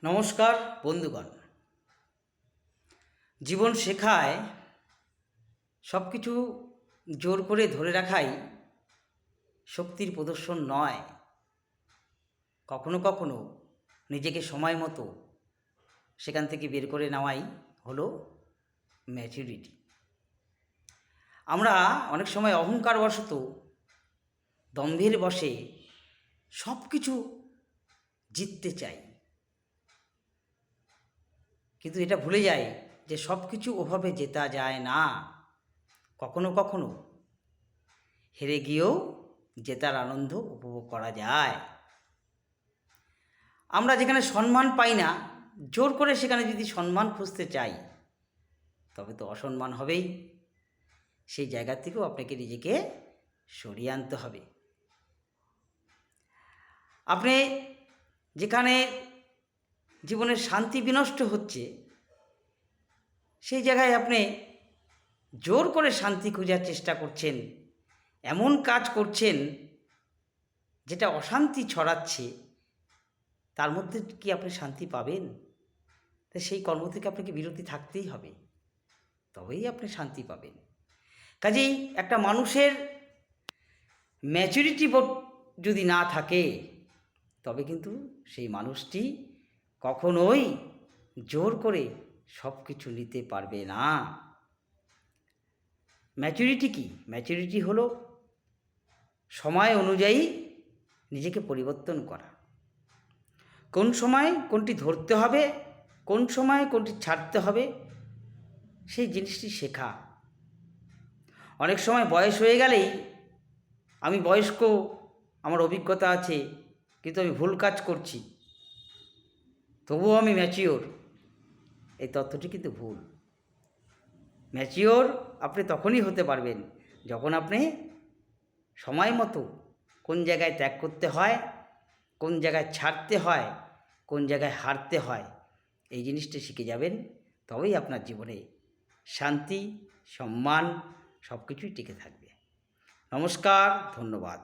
নমস্কার বন্ধুগণ। জীবন শেখায় সব কিছু জোর করে ধরে রাখাই শক্তির প্রদর্শন নয়। কখনো কখনো নিজেকে সময় মতো সেখান থেকে বের করে নেওয়াই হলো ম্যাচুরিটি। আমরা অনেক সময় অহংকারবশত দম্ভের বশে সব কিছু জিততে চাই, কিন্তু এটা ভুলে যায় যে সব কিছু ওভাবে জেতা যায় না। কখনো কখনো হেরে গিয়েও জেতার আনন্দ উপভোগ করা যায়। আমরা যেখানে সম্মান পাই না, জোর করে সেখানে যদি সম্মান খুঁজতে চাই তবে তো অসম্মান হবেই। সেই জায়গা থেকেও আপনাকে নিজেকে সরিয়ে আনতে হবে। আপনি যেখানে জীবনের শান্তি বিনষ্ট হচ্ছে সেই জায়গায় আপনি জোর করে শান্তি খোঁজার চেষ্টা করছেন, এমন কাজ করছেন যেটা অশান্তি ছড়াচ্ছে, তার মধ্যে কি আপনি শান্তি পাবেন? তাই সেই কর্ম থেকে আপনাকে বিরতি থাকতেই হবে, তবেই আপনি শান্তি পাবেন। কাজেই একটা মানুষের ম্যাচুরিটি বোধ যদি না থাকে তবে কিন্তু সেই মানুষটি কখনোই জোর করে সব কিছু নিতে পারবে না। ম্যাচুরিটি কি? ম্যাচুরিটি হলো সময় অনুযায়ী নিজেকে পরিবর্তন করা। কোন সময় কোনটি ধরতে হবে, কোন সময় কোনটি ছাড়তে হবে, সেই জিনিসটি শেখা। অনেক সময় বয়স হয়ে গেলেই আমি বয়স্ক, আমার অভিজ্ঞতা আছে, কিন্তু আমি ভুল কাজ করছি, তবুও আমি ম্যাচিওর, এই তথ্যটি কিন্তু ভুল। ম্যাচিওর আপনি তখনই হতে পারবেন যখন আপনি সময় মতো কোন জায়গায় ত্যাগ করতে হয়, কোন জায়গায় ছাড়তে হয়, কোন জায়গায় হারতে হয়, এই জিনিসটা শিখে যাবেন। তবেই আপনার জীবনে শান্তি, সম্মান সব কিছুই টিকে থাকবে। নমস্কার, ধন্যবাদ।